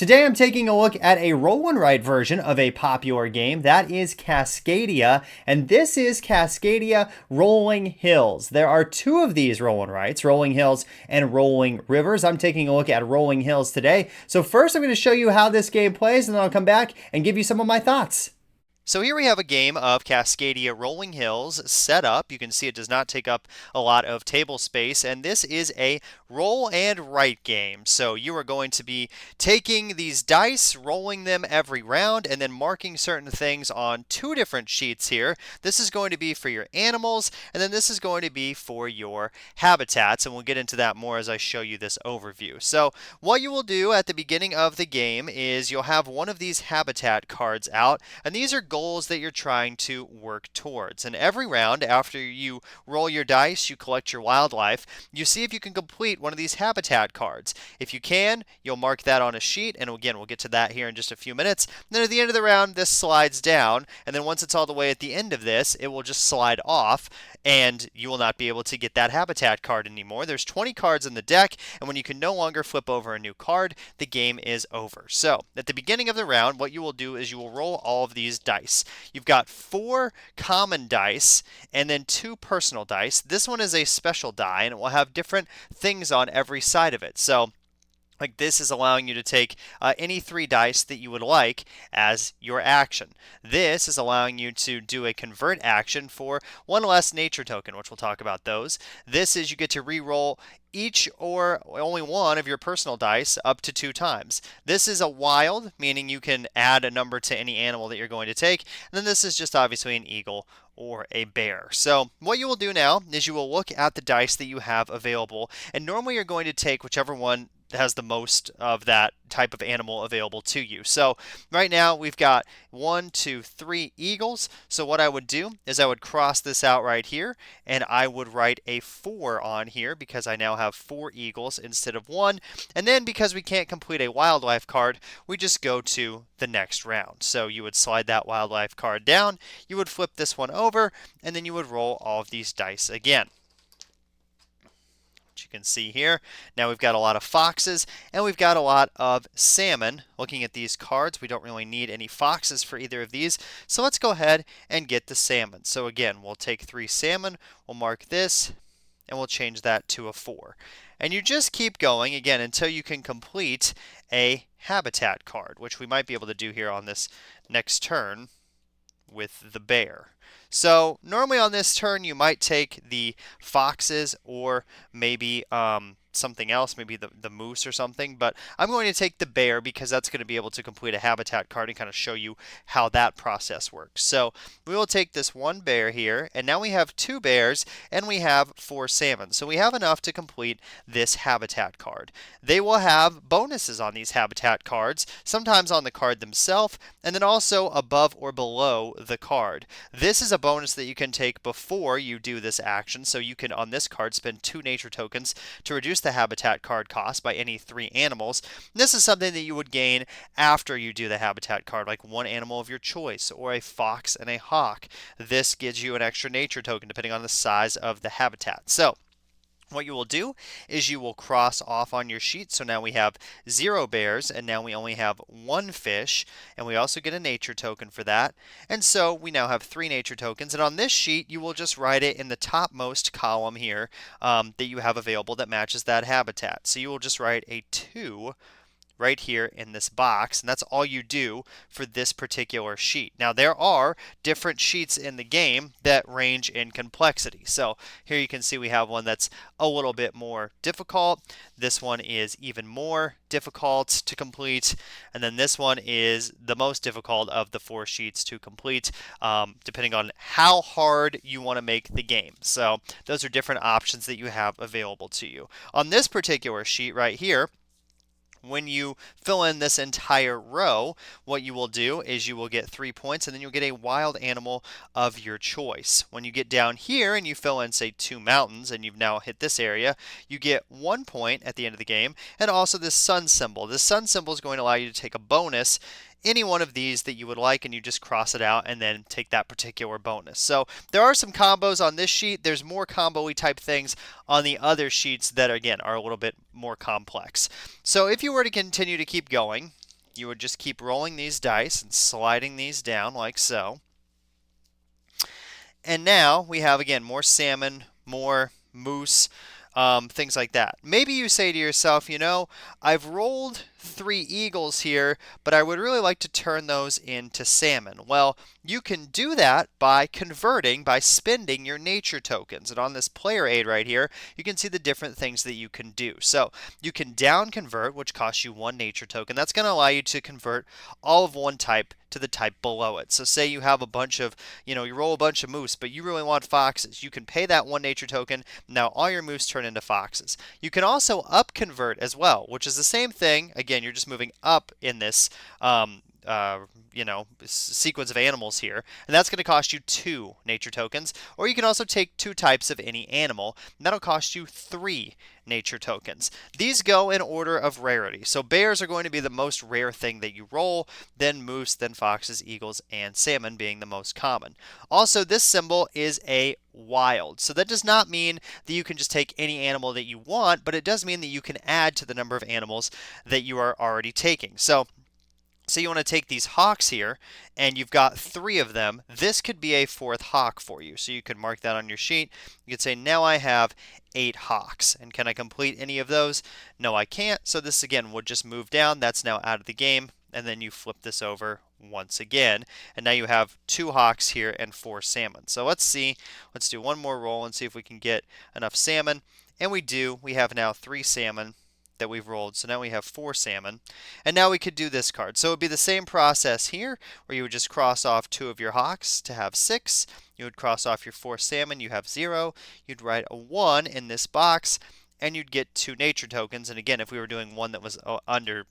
Today I'm taking a look at a roll and write version of a popular game that is Cascadia, and this is Cascadia Rolling Hills. There are two of these roll and writes, Rolling Hills and Rolling Rivers. I'm taking a look at Rolling Hills today. So first I'm going to show you how this game plays, and then I'll come back and give you some of my thoughts. So here we have a game of Cascadia Rolling Hills set up. You can see it does not take up a lot of table space, and this is a roll and write game. So you are going to be taking these dice, rolling them every round, and then marking certain things on two different sheets here. This is going to be for your animals, and then this is going to be for your habitats, and we'll get into that more as I show you this overview. So what you will do at the beginning of the game is you'll have one of these habitat cards out, and these are goals that you're trying to work towards. And every round, after you roll your dice, you collect your wildlife, you see if you can complete one of these habitat cards. If you can, you'll mark that on a sheet, and again, we'll get to that here in just a few minutes. And then at the end of the round, this slides down, and then once it's all the way at the end of this, it will just slide off, and you will not be able to get that habitat card anymore. There's 20 cards in the deck, and when you can no longer flip over a new card, the game is over. So at the beginning of the round, what you will do is you will roll all of these dice. You've got 4 common dice and then 2 personal dice. This one is a special die, and it will have different things on every side of it. So like this is allowing you to take any 3 dice that you would like as your action. This is allowing you to do a convert action for 1 less nature token, which we'll talk about those. This is you get to re-roll each or only one of your personal dice up to 2 times. This is a wild, meaning you can add a number to any animal that you're going to take. And then this is just obviously an eagle or a bear. So what you will do now is you will look at the dice that you have available, and normally you're going to take whichever one has the most of that type of animal available to you. So right now we've got 1, 2, 3 eagles. So what I would do is I would cross this out right here, and I would write a 4 on here because I now have 4 eagles instead of 1. And then because we can't complete a wildlife card, we just go to the next round. So you would slide that wildlife card down, you would flip this one over, and then you would roll all of these dice again. You can see here. Now we've got a lot of foxes and we've got a lot of salmon. Looking at these cards, we don't really need any foxes for either of these. So let's go ahead and get the salmon. So again, we'll take 3 salmon, we'll mark this, and we'll change that to a 4. And you just keep going again until you can complete a habitat card, which we might be able to do here on this next turn with the bear. So normally on this turn you might take the foxes or maybe something else, maybe the moose or something, but I'm going to take the bear because that's going to be able to complete a habitat card and kind of show you how that process works. So we will take this 1 bear here, and now we have 2 bears and we have 4 salmon. So we have enough to complete this habitat card. They will have bonuses on these habitat cards, sometimes on the card themselves, and then also above or below the card. This is a bonus that you can take before you do this action, so you can on this card spend 2 nature tokens to reduce the habitat card cost by any 3 animals. This is something that you would gain after you do the habitat card, like 1 animal of your choice or a fox and a hawk. This gives you an extra nature token depending on the size of the habitat. So what you will do is you will cross off on your sheet. So now we have 0 bears, and now we only have 1 fish, and we also get a nature token for that. And so we now have 3 nature tokens, and on this sheet you will just write it in the topmost column here that you have available that matches that habitat. So you will just write a 2 right here in this box, and that's all you do for this particular sheet. Now there are different sheets in the game that range in complexity. So here you can see we have one that's a little bit more difficult. This one is even more difficult to complete, and then this one is the most difficult of the 4 sheets to complete, depending on how hard you want to make the game. So those are different options that you have available to you. On this particular sheet right here, when you fill in this entire row, what you will do is you will get 3 points, and then you'll get a wild animal of your choice. When you get down here and you fill in, say, 2 mountains, and you've now hit this area, you get 1 point at the end of the game, and also this sun symbol. This sun symbol is going to allow you to take a bonus any one of these that you would like, and you just cross it out and then take that particular bonus. So there are some combos on this sheet. There's more combo-y type things on the other sheets that, again, are a little bit more complex. So if you were to continue to keep going, you would just keep rolling these dice and sliding these down like so. And now we have, again, more salmon, more moose, things like that. Maybe you say to yourself, I've rolled 3 eagles here, but I would really like to turn those into salmon. Well, you can do that by converting, by spending your nature tokens. And on this player aid right here, you can see the different things that you can do. So you can down convert, which costs you 1 nature token. That's going to allow you to convert all of one type to the type below it. So say you have a bunch of, you roll a bunch of moose, but you really want foxes. You can pay that 1 nature token. Now all your moose turn into foxes. You can also up convert as well, which is the same thing. Again, you're just moving up in this sequence of animals here, and that's going to cost you 2 nature tokens. Or you can also take 2 types of any animal, and that'll cost you 3 nature tokens. These go in order of rarity. So bears are going to be the most rare thing that you roll, then moose, then foxes, eagles, and salmon being the most common. Also, this symbol is a wild. So that does not mean that you can just take any animal that you want, but it does mean that you can add to the number of animals that you are already taking. So you want to take these hawks here, and you've got 3 of them. This could be a 4th hawk for you. So you could mark that on your sheet. You could say, now I have 8 hawks. And can I complete any of those? No, I can't. So this, again, would just move down. That's now out of the game. And then you flip this over once again. And now you have 2 hawks here and 4 salmon. So let's see. Let's do one more roll and see if we can get enough salmon. And we do. We have now 3 salmon that we've rolled. So now we have 4 salmon. And now we could do this card. So it would be the same process here, where you would just cross off 2 of your hawks to have 6. You would cross off your 4 salmon, you have 0. You'd write a 1 in this box, and you'd get 2 nature tokens. And again, if we were doing one that was under,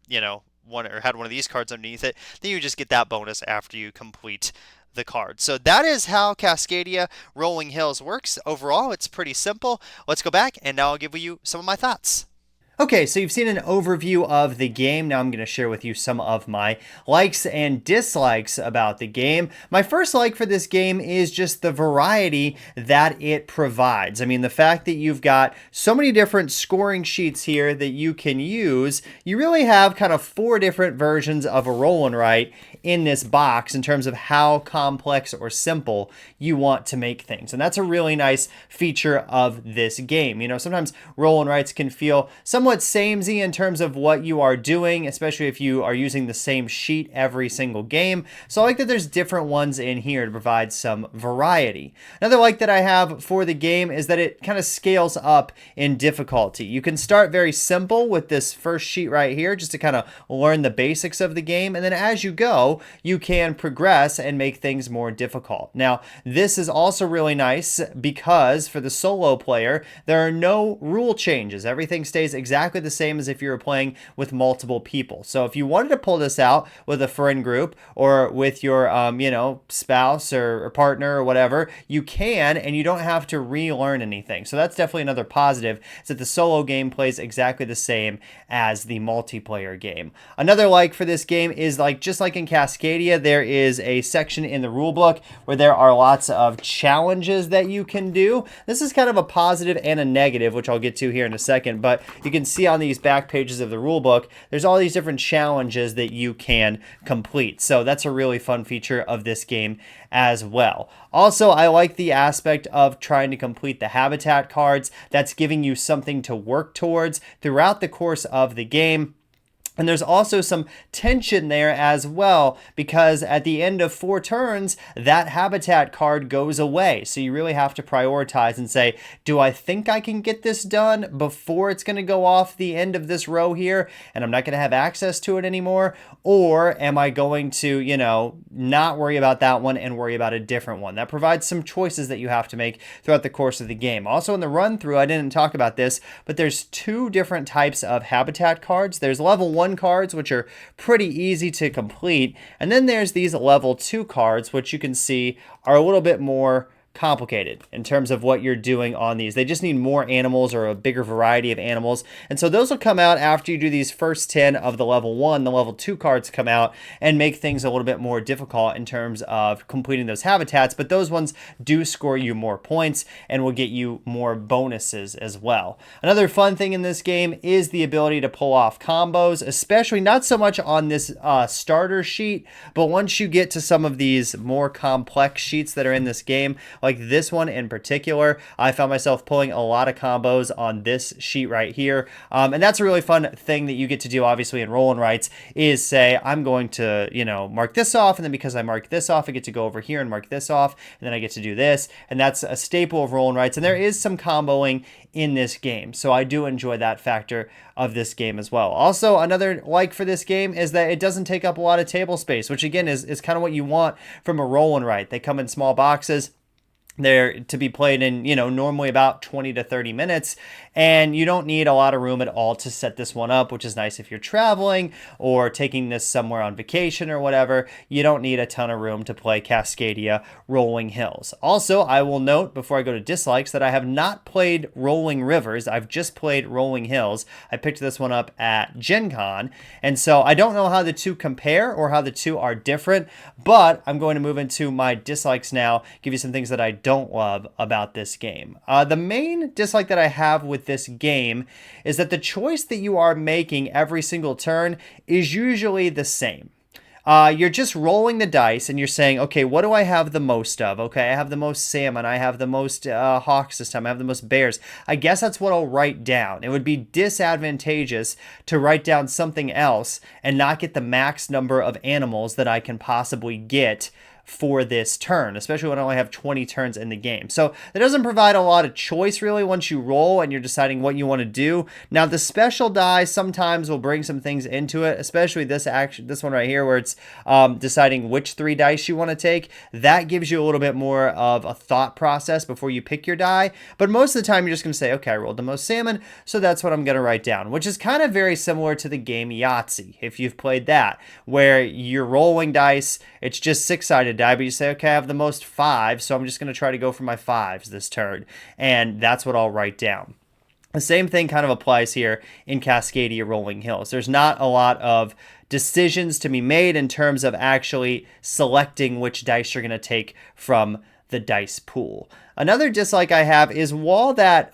one, or had one of these cards underneath it, then you just get that bonus after you complete the card. So that is how Cascadia Rolling Hills works. Overall, it's pretty simple. Let's go back, and now I'll give you some of my thoughts. Okay, so you've seen an overview of the game. Now I'm going to share with you some of my likes and dislikes about the game. My first like for this game is just the variety that it provides. I mean, the fact that you've got so many different scoring sheets here that you can use. You really have kind of 4 different versions of a roll and write in this box in terms of how complex or simple you want to make things. And that's a really nice feature of this game. Sometimes roll and writes can feel somewhat samey in terms of what you are doing, especially if you are using the same sheet every single game. So I like that there's different ones in here to provide some variety. Another like that I have for the game is that it kind of scales up in difficulty. You can start very simple with this first sheet right here just to kind of learn the basics of the game, and then as you go, you can progress and make things more difficult. Now, this is also really nice because for the solo player, there are no rule changes. Everything stays exactly the same as if you were playing with multiple people. So if you wanted to pull this out with a friend group or with your, spouse or partner or whatever, you can, and you don't have to relearn anything. So that's definitely another positive, is that the solo game plays exactly the same as the multiplayer game. Another like for this game is just like in Cascadia, there is a section in the rulebook where there are lots of challenges that you can do. This is kind of a positive and a negative, which I'll get to here in a second, but you can see on these back pages of the rulebook, there's all these different challenges that you can complete. So that's a really fun feature of this game as well. Also, I like the aspect of trying to complete the habitat cards. That's giving you something to work towards throughout the course of the game. And there's also some tension there as well, because at the end of 4 turns, that habitat card goes away. So you really have to prioritize and say, do I think I can get this done before it's going to go off the end of this row here and I'm not going to have access to it anymore? Or am I going to, not worry about that one and worry about a different one? That provides some choices that you have to make throughout the course of the game. Also in the run through, I didn't talk about this, but there's 2 different types of habitat cards. There's level 1 cards, which are pretty easy to complete. And then there's these level 2 cards, which you can see are a little bit more complicated in terms of what you're doing on these. They just need more animals or a bigger variety of animals. And so those will come out after you do these first 10 of the level 1. The level 2 cards come out and make things a little bit more difficult in terms of completing those habitats, but those ones do score you more points and will get you more bonuses as well. Another fun thing in this game is the ability to pull off combos, especially not so much on this starter sheet, but once you get to some of these more complex sheets that are in this game, like this one in particular, I found myself pulling a lot of combos on this sheet right here. And that's a really fun thing that you get to do, obviously, in roll and writes, is say, I'm going to, mark this off. And then because I mark this off, I get to go over here and mark this off. And then I get to do this. And that's a staple of roll and writes. And there is some comboing in this game. So I do enjoy that factor of this game as well. Also, another like for this game is that it doesn't take up a lot of table space, which again is kind of what you want from a roll and write. They come in small boxes. They're to be played in, normally about 20 to 30 minutes, and you don't need a lot of room at all to set this one up, which is nice if you're traveling or taking this somewhere on vacation or whatever. You don't need a ton of room to play Cascadia Rolling Hills. Also, I will note before I go to dislikes that I have not played Rolling Rivers. I've just played Rolling Hills. I picked this one up at Gen Con, and so I don't know how the two compare or how the two are different, but I'm going to move into my dislikes now, give you some things that I don't love about this game. The main dislike that I have with this game is that the choice that you are making every single turn is usually the same. You're just rolling the dice and you're saying, okay, what do I have the most of? Okay, I have the most salmon. I have the most hawks this time. I have the most bears. I guess that's what I'll write down. It would be disadvantageous to write down something else and not get the max number of animals that I can possibly get for this turn, especially when I only have 20 turns in the game. So that doesn't provide a lot of choice really once you roll and you're deciding what you want to do. Now the special die sometimes will bring some things into it, especially this one right here where it's deciding which 3 dice you want to take. That gives you a little bit more of a thought process before you pick your die. But most of the time you're just going to say, okay, I rolled the most salmon, so that's what I'm going to write down, which is kind of very similar to the game Yahtzee, if you've played that, where you're rolling dice. It's just 6-sided die, but you say, okay, I have the most 5, so I'm just going to try to go for my 5s this turn, and that's what I'll write down. The same thing kind of applies here in Cascadia Rolling Hills. There's not a lot of decisions to be made in terms of actually selecting which dice you're going to take from the dice pool. Another dislike I have is while that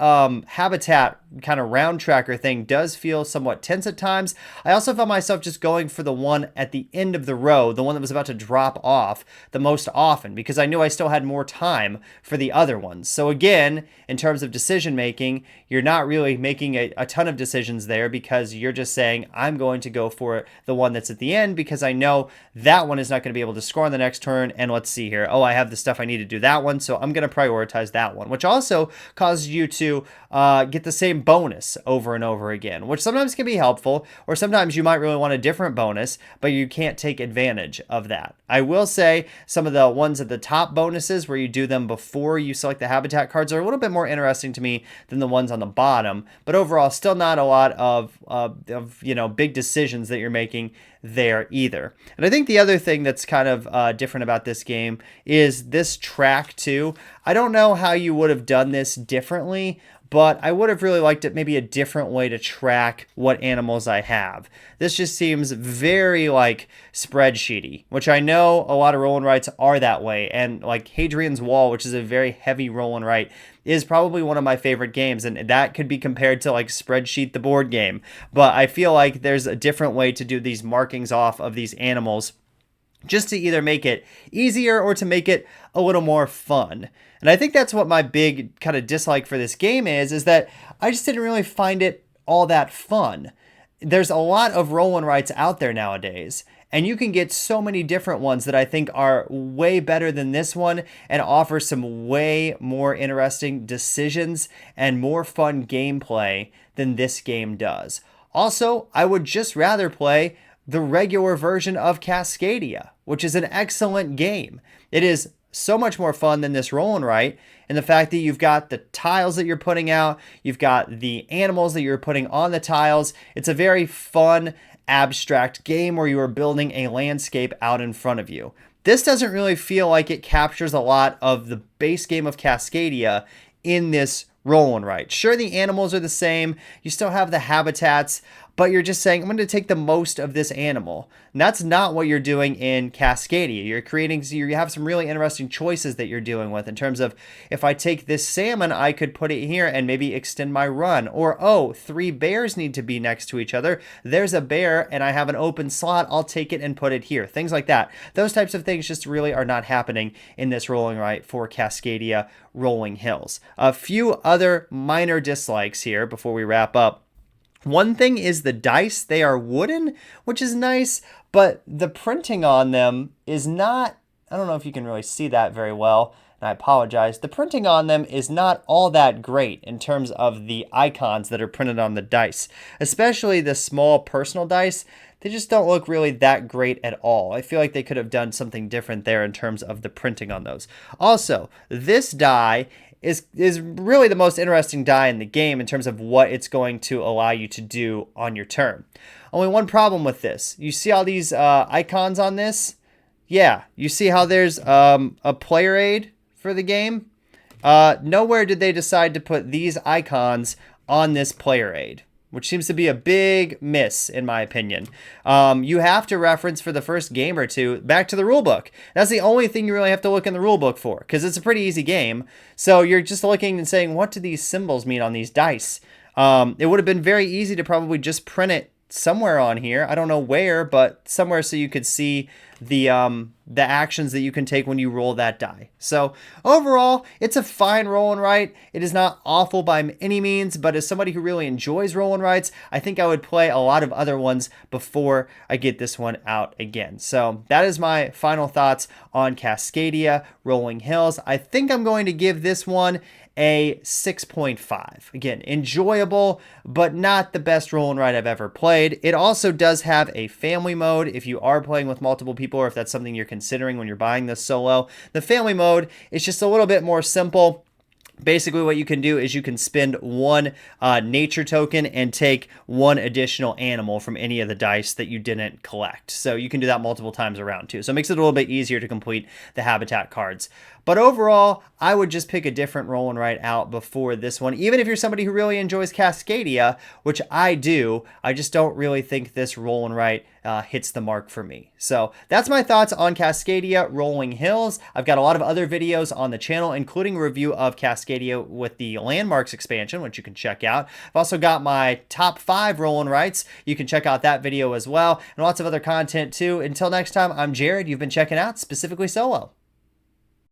habitat kind of round tracker thing does feel somewhat tense at times, I also found myself just going for the one at the end of the row, the one that was about to drop off the most often, because I knew I still had more time for the other ones. So again, in terms of decision making, you're not really making a ton of decisions there because you're just saying, I'm going to go for the one that's at the end because I know that one is not going to be able to score on the next turn. And let's see here. Oh, I have the stuff I need to do that one, so I'm going to prioritize that one, which also causes you to get the same bonus over and over again, which sometimes can be helpful, or sometimes you might really want a different bonus, but you can't take advantage of that. I will say some of the ones at the top bonuses where you do them before you select the habitat cards are a little bit more interesting to me than the ones on the bottom, but overall still not a lot of big decisions that you're making there either. And I think the other thing that's kind of different about this game is this track too. I don't know how you would have done this differently, but I would have really liked it maybe a different way to track what animals I have. This just seems very like spreadsheety, which I know a lot of roll and writes are that way. And like Hadrian's Wall, which is a very heavy roll and write, is probably one of my favorite games, and that could be compared to like Spreadsheet the board game. But I feel like there's a different way to do these markings off of these animals, just to either make it easier or to make it a little more fun. And I think that's what my big kind of dislike for this game is that I just didn't really find it all that fun. There's a lot of roll and writes out there nowadays, and you can get so many different ones that I think are way better than this one and offer some way more interesting decisions and more fun gameplay than this game does. Also, I would just rather play the regular version of Cascadia, which is an excellent game. It is so much more fun than this roll and write, and the fact that you've got the tiles that you're putting out, you've got the animals that you're putting on the tiles. It's a very fun, abstract game where you are building a landscape out in front of you. this doesn't really feel like it captures a lot of the base game of Cascadia in this roll and write. Sure, the animals are the same, you still have the habitats, but you're just saying, I'm going to take the most of this animal. And that's not what you're doing in Cascadia. You have some really interesting choices that you're dealing with in terms of, if I take this salmon, I could put it here and maybe extend my run. Or, oh, 3 bears need to be next to each other. There's a bear and I have an open slot. I'll take it and put it here. Things like that. Those types of things just really are not happening in this rolling right for Cascadia Rolling Hills. A few other minor dislikes here before we wrap up. One thing is the dice. They are wooden, which is nice, but the printing on them is not, I don't know if you can really see that very well, and I apologize. The printing on them is not all that great in terms of the icons that are printed on the dice, especially the small personal dice. They just don't look really that great at all. I feel like they could have done something different there in terms of the printing on those. Also, this die is really the most interesting die in the game in terms of what it's going to allow you to do on your turn. Only one problem with this. You see all these icons on this? Yeah, you see how there's a player aid for the game? Nowhere did they decide to put these icons on this player aid, which seems to be a big miss in my opinion. You have to reference for the first game or two back to the rulebook. That's the only thing you really have to look in the rulebook for, because it's a pretty easy game. So you're just looking and saying, what do these symbols mean on these dice? It would have been very easy to probably just print it somewhere on here. I don't know where, but somewhere so you could see the actions that you can take when you roll that die. So overall, it's a fine roll and write. It is not awful by any means, but as somebody who really enjoys roll and writes, I think I would play a lot of other ones before I get this one out again. So that is my final thoughts on Cascadia Rolling Hills. I think I'm going to give this one a 6.5. Again, enjoyable, but not the best roll and write I've ever played. It also does have a family mode if you are playing with multiple people, or if that's something you're considering when you're buying this solo. The family mode is just a little bit more simple. Basically, what you can do is you can spend 1 nature token and take 1 additional animal from any of the dice that you didn't collect. So you can do that multiple times around too. So it makes it a little bit easier to complete the habitat cards. But overall, I would just pick a different roll and write out before this one. Even if you're somebody who really enjoys Cascadia, which I do, I just don't really think this roll and write hits the mark for me. So that's my thoughts on Cascadia Rolling Hills. I've got a lot of other videos on the channel, including a review of Cascadia with the Landmarks expansion, which you can check out. I've also got my top 5 roll and writes. You can check out that video as well, and lots of other content too. Until next time, I'm Jared. You've been checking out Specifically Solo.